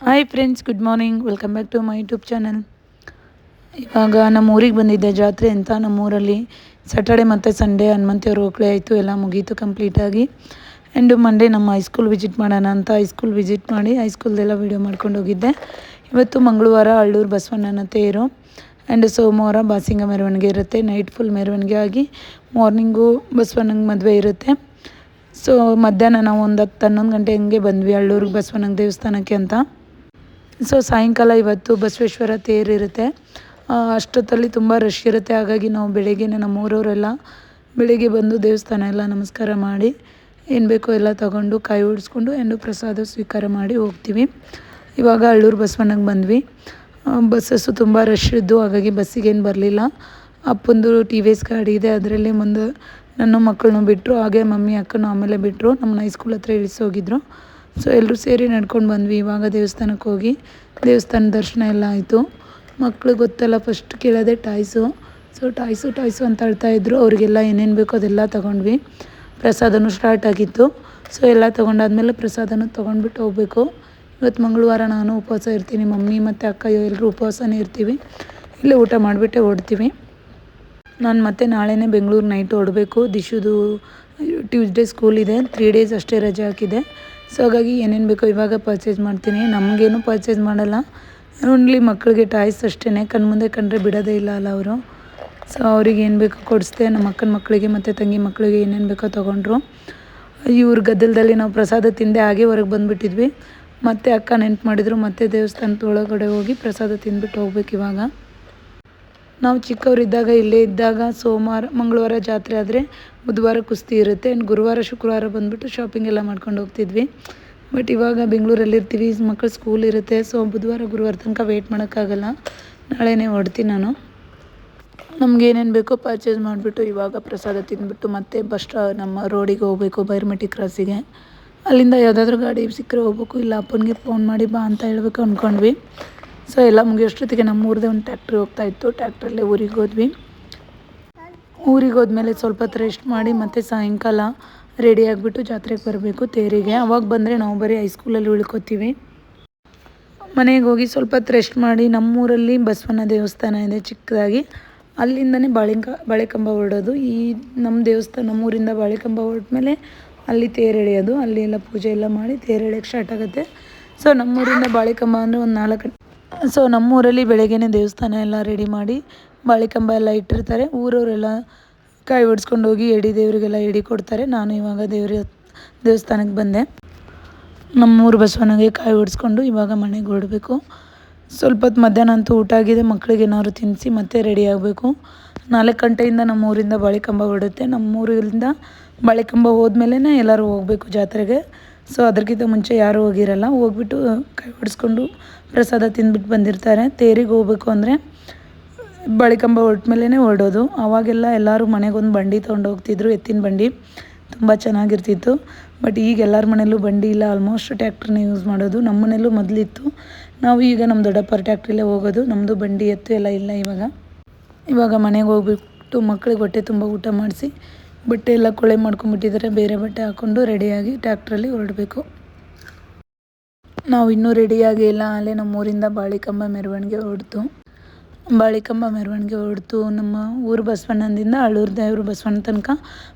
Hi friends, good morning. Welcome back to my YouTube channel. ಇವಾಗ ನಮ್ಮ ಊರಿಗೆ ಬಂದಿದ್ದೆ ಜಾತ್ರೆ ಅಂತ. ನಮ್ಮೂರಲ್ಲಿ ಸ್ಯಾಟರ್ಡೆ ಮತ್ತು ಸಂಡೇ ಹನುಮಂತಿಯವ್ರ ಹೋಗ್ಲೇ ಆಯಿತು, ಎಲ್ಲ ಮುಗೀತು ಕಂಪ್ಲೀಟಾಗಿ. ಆ್ಯಂಡ್ ಮಂಡೇ ನಮ್ಮ ಹೈಸ್ಕೂಲ್ ವಿಸಿಟ್ ಮಾಡೋಣ ಅಂತ ಹೈಸ್ಕೂಲ್ ವಿಸಿಟ್ ಮಾಡಿ ಹೈಸ್ಕೂಲ್ದೆಲ್ಲ ವೀಡಿಯೋ ಮಾಡ್ಕೊಂಡು ಹೋಗಿದ್ದೆ. ಇವತ್ತು ಮಂಗಳವಾರ ಅಳ್ಳೂರು ಬಸವಣ್ಣನ ತೇರು, ಆ್ಯಂಡ್ ಸೋಮವಾರ ಬಾಸಿಂಗ ಮೆರವಣಿಗೆ ಇರುತ್ತೆ. ನೈಟ್ ಫುಲ್ ಮೆರವಣಿಗೆ ಆಗಿ ಮಾರ್ನಿಂಗು ಬಸವಣ್ಣಂಗೆ ಮದುವೆ ಇರುತ್ತೆ. ಸೊ ಮಧ್ಯಾಹ್ನ ನಾವು ಒಂದು 10-11 ಗಂಟೆ ಹಂಗೆ ಬಂದ್ವಿ ಅಳ್ಳೂರು ಬಸವಣ್ಣನ ದೇವಸ್ಥಾನಕ್ಕೆ ಅಂತ. ಸೊ ಸಾಯಂಕಾಲ ಇವತ್ತು ಬಸವೇಶ್ವರ ತೇರಿರುತ್ತೆ. ಅಷ್ಟೊತ್ತಲ್ಲಿ ತುಂಬ ರಶ್ ಇರುತ್ತೆ. ಹಾಗಾಗಿ ನಾವು ಬೆಳಗ್ಗೆನೇ ನಮ್ಮೂರವರೆಲ್ಲ ಬೆಳಿಗ್ಗೆ ಬಂದು ದೇವಸ್ಥಾನ ಎಲ್ಲ ನಮಸ್ಕಾರ ಮಾಡಿ ಏನು ಬೇಕೋ ಎಲ್ಲ ತಗೊಂಡು ಕಾಯಿ ಹೊಡಿಸ್ಕೊಂಡು ಆ್ಯಂಡು ಪ್ರಸಾದ ಸ್ವೀಕಾರ ಮಾಡಿ ಹೋಗ್ತೀವಿ. ಇವಾಗ ಅಳ್ಳೂರು ಬಸವಣ್ಣಗೆ ಬಂದ್ವಿ. ಬಸ್ಸಸ್ಸು ತುಂಬ ರಶ್ ಇದ್ದು ಹಾಗಾಗಿ ಬಸ್ಸಿಗೇನು ಬರಲಿಲ್ಲ. ಅಪ್ಪಂದು TVS ಗಾಡಿ ಇದೆ, ಅದರಲ್ಲಿ ಮುಂದೆ ನನ್ನ ಮಕ್ಕಳನ್ನು ಬಿಟ್ಟರು, ಹಾಗೆ ಮಮ್ಮಿ ಅಕ್ಕನೂ ಆಮೇಲೆ ಬಿಟ್ಟರು. ನಮ್ಮನ್ನ ಹೈಸ್ಕೂಲ್ ಹತ್ರ ಇಳಿಸೋಗಿದ್ರು. ಸೊ ಎಲ್ಲರೂ ಸೇರಿ ನಡ್ಕೊಂಡು ಬಂದ್ವಿ. ಇವಾಗ ದೇವಸ್ಥಾನಕ್ಕೆ ಹೋಗಿ ದೇವಸ್ಥಾನ ದರ್ಶನ ಎಲ್ಲ ಆಯಿತು. ಮಕ್ಕಳು ಗೊತ್ತಲ್ಲ, ಫಸ್ಟ್ ಕೇಳೋದೆ ಟಾಯ್ಸು. ಸೊ ಟಾಯ್ಸು ಅಂತ ಹೇಳ್ತಾಯಿದ್ರು. ಅವರಿಗೆಲ್ಲ ಏನೇನು ಬೇಕೋ ಅದೆಲ್ಲ ತೊಗೊಂಡ್ವಿ. ಪ್ರಸಾದನೂ ಸ್ಟಾರ್ಟ್ ಆಗಿತ್ತು. ಸೊ ಎಲ್ಲ ತೊಗೊಂಡಾದ್ಮೇಲೆ ಪ್ರಸಾದನೂ ತೊಗೊಂಡ್ಬಿಟ್ಟು ಹೋಗಬೇಕು. ಇವತ್ತು ಮಂಗಳವಾರ ನಾನು ಉಪವಾಸ ಇರ್ತೀನಿ, ಮಮ್ಮಿ ಮತ್ತು ಅಕ್ಕ ಎಲ್ಲರೂ ಉಪವಾಸನೇ ಇರ್ತೀವಿ. ಇಲ್ಲೇ ಊಟ ಮಾಡಿಬಿಟ್ಟೆ ಹೊರಡ್ತೀವಿ. ನಾನು ಮತ್ತೆ ನಾಳೆನೇ ಬೆಂಗಳೂರು ನೈಟ್ ಹೊರಡಬೇಕು. ದಿಶುದು ಟ್ಯೂಸ್ಡೇ ಸ್ಕೂಲ್ ಇದೆ, 3 ಡೇಸ್ ಅಷ್ಟೇ ರಜೆ ಹಾಕಿದೆ. ಸೊ ಹಾಗಾಗಿ ಏನೇನು ಬೇಕೋ ಇವಾಗ ಪರ್ಚೇಸ್ ಮಾಡ್ತೀನಿ. ನಮಗೇನು ಪರ್ಚೇಸ್ ಮಾಡಲ್ಲ, ಓನ್ಲಿ ಮಕ್ಕಳಿಗೆ ಟಾಯ್ಸ್ ಅಷ್ಟೇ. ಕಣ್ಮುಂದೆ ಕಂಡ್ರೆ ಬಿಡೋದೇ ಇಲ್ಲ ಅಲ್ಲ ಅವರು. ಸೊ ಅವ್ರಿಗೆ ಏನು ಬೇಕೋ ಕೊಡಿಸ್ದೆ. ನಮ್ಮ ಅಕ್ಕನ ಮಕ್ಕಳಿಗೆ ಮತ್ತು ತಂಗಿ ಮಕ್ಕಳಿಗೆ ಏನೇನು ಬೇಕೋ ತೊಗೊಂಡ್ರು. ಇವ್ರ ಗದ್ದಲದಲ್ಲಿ ನಾವು ಪ್ರಸಾದ ತಿಂದೆ ಹಾಗೆ ಹೊರಗೆ ಬಂದುಬಿಟ್ಟಿದ್ವಿ. ಮತ್ತು ಅಕ್ಕ ನೆನ್ಪು ಮಾಡಿದ್ರು, ಮತ್ತೆ ದೇವಸ್ಥಾನದ ಒಳಗಡೆ ಹೋಗಿ ಪ್ರಸಾದ ತಿಂದ್ಬಿಟ್ಟು ಹೋಗ್ಬೇಕು. ಇವಾಗ ನಾವು ಚಿಕ್ಕವರಿದ್ದಾಗ ಇಲ್ಲೇ ಇದ್ದಾಗ ಮಂಗಳವಾರ ಜಾತ್ರೆ ಆದರೆ ಬುಧವಾರ ಕುಸ್ತಿ ಇರುತ್ತೆ, ಆ್ಯಂಡ್ ಗುರುವಾರ ಶುಕ್ರವಾರ ಬಂದುಬಿಟ್ಟು ಶಾಪಿಂಗ್ ಎಲ್ಲ ಮಾಡ್ಕೊಂಡು ಹೋಗ್ತಿದ್ವಿ. ಬಟ್ ಇವಾಗ ಬೆಂಗಳೂರಲ್ಲಿರ್ತೀವಿ, ಮಕ್ಕಳು ಸ್ಕೂಲ್ ಇರುತ್ತೆ. ಸೊ ಬುಧವಾರ ಗುರುವಾರ ತನಕ ವೆಯ್ಟ್ ಮಾಡೋಕ್ಕಾಗಲ್ಲ. ನಾಳೆನೇ ಹೊಡ್ತೀನಿ ನಾನು. ನಮಗೇನೇನು ಬೇಕೋ ಪರ್ಚೇಸ್ ಮಾಡಿಬಿಟ್ಟು ಇವಾಗ ಪ್ರಸಾದ ತಿಂದ್ಬಿಟ್ಟು ಮತ್ತೆ ನಮ್ಮ ರೋಡಿಗೆ ಹೋಗಬೇಕು, ಬೈರ್ಮಟ್ಟಿ ಕ್ರಾಸಿಗೆ. ಅಲ್ಲಿಂದ ಯಾವುದಾದ್ರೂ ಗಾಡಿ ಸಿಕ್ಕರೆ ಹೋಗ್ಬೇಕು, ಇಲ್ಲ ಅಪ್ಪನಿಗೆ ಫೋನ್ ಮಾಡಿ ಬಾ ಅಂತ ಹೇಳಬೇಕು ಅಂದ್ಕೊಂಡ್ವಿ. ಸೊ ಎಲ್ಲ ಮುಗಿಯೋಷ್ಟೊತ್ತಿಗೆ ನಮ್ಮೂರದೇ ಒಂದು ಟ್ಯಾಕ್ಟ್ರಿ ಹೋಗ್ತಾಯಿತ್ತು. ಟ್ಯಾಕ್ಟ್ರಲ್ಲೇ ಊರಿಗೆ ಹೋದ್ವಿ. ಊರಿಗೆ ಹೋದ್ಮೇಲೆ ಸ್ವಲ್ಪ ಹೊತ್ತು ರೆಸ್ಟ್ ಮಾಡಿ ಮತ್ತೆ ಸಾಯಂಕಾಲ ರೆಡಿ ಆಗಿಬಿಟ್ಟು ಜಾತ್ರೆಗೆ ಬರಬೇಕು ತೇರಿಗೆ. ಅವಾಗ ಬಂದರೆ ನಾವು ಬರೀ ಹೈಸ್ಕೂಲಲ್ಲಿ ಉಳ್ಕೋತೀವಿ. ಮನೆಗೆ ಹೋಗಿ ಸ್ವಲ್ಪ ಹೊತ್ತು ರೆಸ್ಟ್ ಮಾಡಿ, ನಮ್ಮೂರಲ್ಲಿ ಬಸವಣ್ಣ ದೇವಸ್ಥಾನ ಇದೆ ಚಿಕ್ಕದಾಗಿ, ಅಲ್ಲಿಂದನೇ ಬಾಳೆಕಂಬ ಹೊರಡೋದು. ನಮ್ಮ ದೇವಸ್ಥಾನ ನಮ್ಮೂರಿಂದ ಬಾಳೆಕಂಬ ಹೊರಟ್ಮೇಲೆ ಅಲ್ಲಿ ತೇರು ಎಳೆಯೋದು. ಅಲ್ಲಿ ಎಲ್ಲ ಪೂಜೆ ಎಲ್ಲ ಮಾಡಿ ತೇರು ಎಳೆಯೋಕ್ಕೆ ಸ್ಟಾರ್ಟ್ ಆಗುತ್ತೆ. ಸೊ ನಮ್ಮೂರಿಂದ ಬಾಳೆಕಂಬ ಅಂದರೆ ಒಂದು 4 ಗಂಟೆ. ಸೊ ನಮ್ಮೂರಲ್ಲಿ ಬೆಳಗ್ಗೆನೇ ದೇವಸ್ಥಾನ ಎಲ್ಲ ರೆಡಿ ಮಾಡಿ ಬಾಳೆಕಂಬ ಎಲ್ಲ ಇಟ್ಟಿರ್ತಾರೆ. ಊರವರೆಲ್ಲ ಕಾಯಿ ಹೊಡ್ಸ್ಕೊಂಡು ಹೋಗಿ ದೇವರಿಗೆಲ್ಲ ಎಡೆ ಕೊಡ್ತಾರೆ. ನಾನು ಇವಾಗ ದೇವಸ್ಥಾನಕ್ಕೆ ಬಂದೆ. ನಮ್ಮೂರು ಬಸವನಿಗೆ ಕಾಯಿ ಹೊಡ್ಸ್ಕೊಂಡು ಇವಾಗ ಮನೆಗೆ ಹೊರಡಬೇಕು. ಸ್ವಲ್ಪ ಹೊತ್ತು ಮಧ್ಯಾಹ್ನ ಅಂತೂ ಊಟ ಆಗಿದೆ. ಮಕ್ಕಳಿಗೆ ಏನಾದ್ರು ತಿನ್ನಿಸಿ ಮತ್ತೆ ರೆಡಿ ಆಗಬೇಕು. 4 ಗಂಟೆಯಿಂದ ನಮ್ಮೂರಿಂದ ಬಾಳೆಕಂಬ ಹೊರಡುತ್ತೆ. ನಮ್ಮೂರಿಂದ ಬಾಳೆಕಂಬ ಹೋದ್ಮೇಲೆ ಎಲ್ಲರೂ ಹೋಗಬೇಕು ಜಾತ್ರೆಗೆ. ಸೊ ಅದಕ್ಕಿಂತ ಮುಂಚೆ ಯಾರೂ ಹೋಗಿರಲ್ಲ. ಹೋಗ್ಬಿಟ್ಟು ಕೈ ಹೊಡೆಸ್ಕೊಂಡು ಪ್ರಸಾದ ತಿಂದ್ಬಿಟ್ಟು ಬಂದಿರ್ತಾರೆ. ತೇರಿಗೆ ಹೋಗ್ಬೇಕು ಅಂದರೆ ಬಾಳೆಕಂಬ ಹೊರಟ ಮೇಲೇ ಹೊರಡೋದು. ಆವಾಗೆಲ್ಲ ಎಲ್ಲರೂ ಮನೆಗೊಂದು ಬಂಡಿ ತೊಗೊಂಡು ಹೋಗ್ತಿದ್ರು, ಎತ್ತಿನ ಬಂಡಿ. ತುಂಬ ಚೆನ್ನಾಗಿರ್ತಿತ್ತು. ಬಟ್ ಈಗ ಎಲ್ಲರ ಮನೆಯಲ್ಲೂ ಬಂಡಿ ಇಲ್ಲ, ಆಲ್ಮೋಸ್ಟ್ ಟ್ಯಾಕ್ಟ್ರನ್ನೇ ಯೂಸ್ ಮಾಡೋದು. ನಮ್ಮ ಮನೆಯಲ್ಲೂ ಮೊದಲಿತ್ತು. ನಾವು ಈಗ ನಮ್ಮ ದೊಡ್ಡಪ್ಪರ ಟ್ಯಾಕ್ಟ್ರಲ್ಲೇ ಹೋಗೋದು. ನಮ್ಮದು ಬಂಡಿ ಎತ್ತು ಎಲ್ಲ ಇಲ್ಲ ಇವಾಗ ಮನೆಗೆ ಹೋಗ್ಬಿಟ್ಟು ಮಕ್ಕಳಿಗೆ ಹೊಟ್ಟೆ ತುಂಬ ಊಟ ಮಾಡಿಸಿ ಬಟ್ಟೆ ಎಲ್ಲ ಕೊಳೆ ಮಾಡ್ಕೊಂಬಿಟ್ಟಿದ್ದಾರೆ. ಬೇರೆ ಬಟ್ಟೆ ಹಾಕ್ಕೊಂಡು ರೆಡಿಯಾಗಿ ಟ್ಯಾಕ್ಟ್ರಲ್ಲಿ ಹೊರಡಬೇಕು. ನಾವು ಇನ್ನೂ ರೆಡಿಯಾಗಿ ಇಲ್ಲ. ಅಲ್ಲೇ ನಮ್ಮೂರಿಂದ ಬಾಳೆಕಂಬ ಮೆರವಣಿಗೆ ಹೊರಡ್ತು. ನಮ್ಮ ಊರು ಬಸವಣ್ಣದಿಂದ ಅಳ್ಳೂರು ದೇವರು ಬಸವಣ್ಣ ತನಕ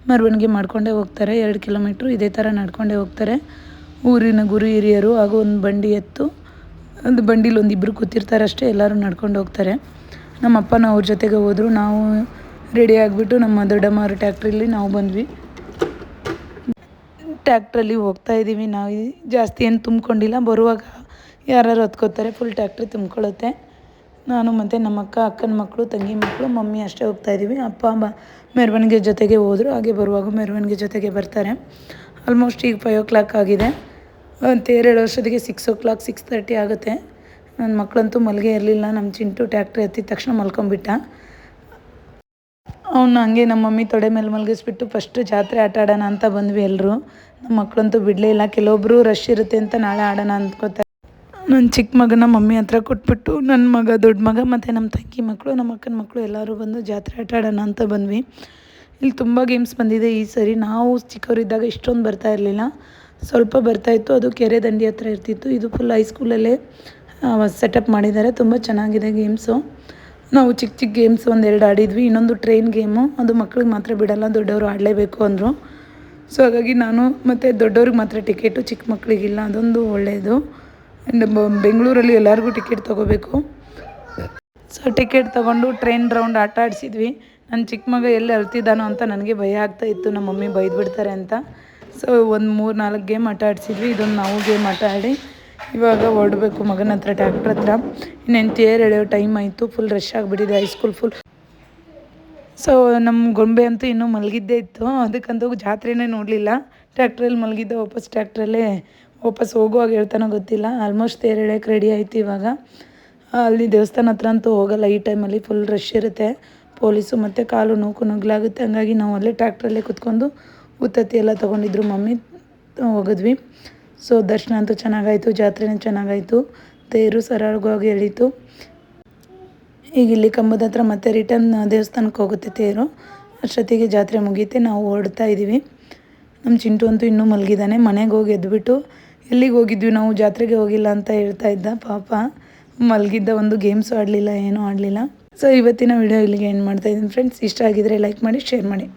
ಮೆರವಣಿಗೆ ಮಾಡ್ಕೊಂಡೇ ಹೋಗ್ತಾರೆ. 2 ಕಿಲೋಮೀಟ್ರು ಇದೇ ಥರ ನಡ್ಕೊಂಡೇ ಹೋಗ್ತಾರೆ. ಊರಿನ ಗುರು ಹಿರಿಯರು ಹಾಗೂ ಒಂದು ಬಂಡಿ ಎತ್ತು, ಒಂದು ಬಂಡಿಲಿ ಒಂದಿಬ್ಬರು ಕೂತಿರ್ತಾರೆ ಅಷ್ಟೇ, ಎಲ್ಲರೂ ನಡ್ಕೊಂಡು ಹೋಗ್ತಾರೆ. ನಮ್ಮ ಅಪ್ಪನ ಅವ್ರ ಜೊತೆಗೆ ಹೋದರು. ನಾವು ರೆಡಿ ಆಗಿಬಿಟ್ಟು ನಮ್ಮ ದೊಡ್ಡಮ್ಮವ್ರ ಟ್ಯಾಕ್ಟ್ರಲ್ಲಿ ನಾವು ಬಂದ್ವಿ. ಟ್ಯಾಕ್ಟ್ರಲ್ಲಿ ಹೋಗ್ತಾಯಿದ್ದೀವಿ. ನಾವು ಜಾಸ್ತಿ ಏನು ತುಂಬ್ಕೊಂಡಿಲ್ಲ. ಬರುವಾಗ ಯಾರು ಹತ್ಕೋತಾರೆ, ಫುಲ್ ಟ್ಯಾಕ್ಟ್ರಿ ತುಂಬ್ಕೊಳ್ಳುತ್ತೆ. ನಾನು ಮತ್ತು ನಮ್ಮ ಅಕ್ಕನ ಮಕ್ಕಳು, ತಂಗಿ ಮಕ್ಕಳು, ಮಮ್ಮಿ ಅಷ್ಟೇ ಹೋಗ್ತಾಯಿದ್ದೀವಿ. ಅಪ್ಪ ಮೆರವಣಿಗೆ ಜೊತೆಗೆ ಹೋದರು. ಹಾಗೆ ಬರುವಾಗ ಮೆರವಣಿಗೆ ಜೊತೆಗೆ ಬರ್ತಾರೆ. ಆಲ್ಮೋಸ್ಟ್ ಈಗ 5 o'clock ಆಗಿದೆ. ತೇರು ಎಳೆಯೋಷ್ಟೊತ್ತಿಗೆ 6 o'clock 6:30 ಆಗುತ್ತೆ. ನನ್ನ ಮಕ್ಕಳಂತೂ ಮಲಗೇ ಇರಲಿಲ್ಲ. ನಮ್ಮ ಚಿಂಟು ಟ್ಯಾಕ್ಟ್ರಿ ಹತ್ತಿದ ತಕ್ಷಣ ಮಲ್ಕೊಂಬಿಟ್ಟ. ಅವನ್ನ ಹಂಗೆ ನಮ್ಮ ಮಮ್ಮಿ ತೊಡೆ ಮೇಲೆ ಮಲಗಿಸ್ಬಿಟ್ಟು ಫಸ್ಟ್ ಜಾತ್ರೆ ಆಟ ಆಡೋಣ ಅಂತ ಬಂದ್ವಿ ಎಲ್ಲರೂ. ನಮ್ಮ ಮಕ್ಕಳಂತೂ ಬಿಡಲೇ ಇಲ್ಲ. ಕೆಲವೊಬ್ಬರು ರಶ್ ಇರುತ್ತೆ ಅಂತ ನಾಳೆ ಆಡೋಣ ಅಂದ್ಕೋತಾರೆ. ನನ್ನ ಚಿಕ್ಕ ಮಗನ ಮಮ್ಮಿ ಹತ್ರ ಕೊಟ್ಬಿಟ್ಟು ನನ್ನ ಮಗ, ದೊಡ್ಡ ಮಗ ಮತ್ತು ನಮ್ಮ ತಂಗಿ ಮಕ್ಕಳು, ನಮ್ಮ ಅಕ್ಕನ ಮಕ್ಕಳು ಎಲ್ಲರೂ ಬಂದು ಜಾತ್ರೆ ಆಟ ಆಡೋಣ ಅಂತ ಬಂದ್ವಿ. ಇಲ್ಲಿ ತುಂಬ ಗೇಮ್ಸ್ ಬಂದಿದೆ ಈ ಸರಿ. ನಾವು ಚಿಕ್ಕವರಿದ್ದಾಗ ಇಷ್ಟೊಂದು ಬರ್ತಾ ಇರಲಿಲ್ಲ. ಸ್ವಲ್ಪ ಬರ್ತಾಯಿತ್ತು, ಅದು ಕೆರೆ ದಂಡಿ ಹತ್ರ ಇರ್ತಿತ್ತು. ಇದು ಫುಲ್ ಹೈಸ್ಕೂಲಲ್ಲೇ ಸೆಟಪ್ ಮಾಡಿದ್ದಾರೆ. ತುಂಬ ಚೆನ್ನಾಗಿದೆ ಗೇಮ್ಸು. ನಾವು ಚಿಕ್ಕ ಚಿಕ್ಕ ಗೇಮ್ಸ್ ಒಂದೆರಡು ಆಡಿದ್ವಿ. ಇನ್ನೊಂದು ಟ್ರೈನ್ ಗೇಮು, ಅದು ಮಕ್ಳಿಗೆ ಮಾತ್ರ ಬಿಡಲ್ಲ, ದೊಡ್ಡವರು ಆಡಲೇಬೇಕು ಅಂದರು. ಸೊ ಹಾಗಾಗಿ ನಾನು ಮತ್ತು ದೊಡ್ಡವ್ರಿಗೆ ಮಾತ್ರ ಟಿಕೆಟು, ಚಿಕ್ಕ ಮಕ್ಕಳಿಗಿಲ್ಲ. ಅದೊಂದು ಒಳ್ಳೆಯದು. ಆ್ಯಂಡ್ ಬೆಂಗಳೂರಲ್ಲಿ ಎಲ್ಲರಿಗೂ ಟಿಕೆಟ್ ತೊಗೋಬೇಕು. ಸೊ ಟಿಕೆಟ್ ತೊಗೊಂಡು ಟ್ರೈನ್ ರೌಂಡ್ ಆಟ ಆಡಿಸಿದ್ವಿ. ನನ್ನ ಚಿಕ್ಕ ಮಗ ಎಲ್ಲಿ ಅಳ್ತಿದ್ದಾನೋ ಅಂತ ನನಗೆ ಭಯ ಆಗ್ತಾಯಿತ್ತು, ನಮ್ಮ ಮಮ್ಮಿ ಬೈದ್ಬಿಡ್ತಾರೆ ಅಂತ. ಸೊ ಒಂದು 3-4 ಗೇಮ್ ಆಟ ಆಡಿಸಿದ್ವಿ. ಇದೊಂದು ನಾವು ಗೇಮ್ ಆಟ ಆಡಿ ಇವಾಗ ಹೊರಡಬೇಕು ಮಗನ ಹತ್ರ, ಟ್ಯಾಕ್ಟ್ರ್ ಹತ್ರ. ಇನ್ನೇನು ತೇರು ಎಳೆಯೋ ಟೈಮ್ ಆಯಿತು. ಫುಲ್ ರಶ್ ಆಗಿಬಿಟ್ಟಿದೆ ಹೈಸ್ಕೂಲ್ ಫುಲ್. ಸೊ ನಮ್ಮ ಗೊಂಬೆ ಅಂತೂ ಇನ್ನೂ ಮಲಗಿದ್ದೇ ಇತ್ತು. ಅದಕ್ಕಂತೂ ಜಾತ್ರೆನೇ ನೋಡಲಿಲ್ಲ. ಟ್ಯಾಕ್ಟ್ರಲ್ಲಿ ಮಲಗಿದ್ದ, ವಾಪಸ್ ಟ್ಯಾಕ್ಟ್ರಲ್ಲೇ ವಾಪಸ್ ಹೋಗುವಾಗ ಹೇಳ್ತಾನೋ ಗೊತ್ತಿಲ್ಲ. ಆಲ್ಮೋಸ್ಟ್ ತೇರು ಎಳೆಯೋಕ್ಕೆ ರೆಡಿ ಆಯಿತು ಇವಾಗ. ಅಲ್ಲಿ ದೇವಸ್ಥಾನ ಹತ್ರ ಅಂತೂ ಹೋಗಲ್ಲ ಈ ಟೈಮಲ್ಲಿ, ಫುಲ್ ರಶ್ ಇರುತ್ತೆ. ಪೊಲೀಸು ಮತ್ತು ಕಾಲು ನುಗ್ಲಾಗುತ್ತೆ. ಹಂಗಾಗಿ ನಾವು ಅಲ್ಲೇ ಟ್ಯಾಕ್ಟ್ರಲ್ಲೇ ಕುತ್ಕೊಂಡು ಉತ್ತತ್ತಿ ಎಲ್ಲ ತೊಗೊಂಡಿದ್ರು ಮಮ್ಮಿ, ಹೋಗಿದ್ವಿ. ಸೊ ದರ್ಶನ ಅಂತೂ ಚೆನ್ನಾಗಾಯಿತು, ಜಾತ್ರೆನೂ ಚೆನ್ನಾಗಾಯಿತು, ತೇರು ಸರಾಗವಾಗಿ ಎಳೀತು. ಈಗ ಇಲ್ಲಿ ಕಂಬದ ಹತ್ರ ಮತ್ತೆ ರಿಟರ್ನ್ ದೇವಸ್ಥಾನಕ್ಕೆ ಹೋಗುತ್ತೆ ತೇರು. ಅಷ್ಟೊತ್ತಿಗೆ ಜಾತ್ರೆ ಮುಗೀತೆ, ನಾವು ಹೊರಡ್ತಾ ಇದ್ದೀವಿ. ನಮ್ಮ ಚಿಂಟು ಅಂತೂ ಇನ್ನೂ ಮಲಗಿದ್ದಾನೆ. ಮನೆಗೆ ಹೋಗಿ ಎದ್ದುಬಿಟ್ಟು ಎಲ್ಲಿಗೆ ಹೋಗಿದ್ವಿ ನಾವು, ಜಾತ್ರೆಗೆ ಹೋಗಿಲ್ಲ ಅಂತ ಹೇಳ್ತಾ ಇದ್ದ. ಪಾಪ ಮಲಗಿದ್ದ, ಒಂದು ಗೇಮ್ಸು ಆಡಲಿಲ್ಲ, ಏನೂ ಆಡಲಿಲ್ಲ. ಸೊ ಇವತ್ತಿನ ವಿಡಿಯೋ ಇಲ್ಲಿಗೆ ಎಂಡ್ ಮಾಡ್ತಾಯಿದ್ದೀನಿ ಫ್ರೆಂಡ್ಸ್. ಇಷ್ಟ ಆಗಿದರೆ ಲೈಕ್ ಮಾಡಿ, ಶೇರ್ ಮಾಡಿ.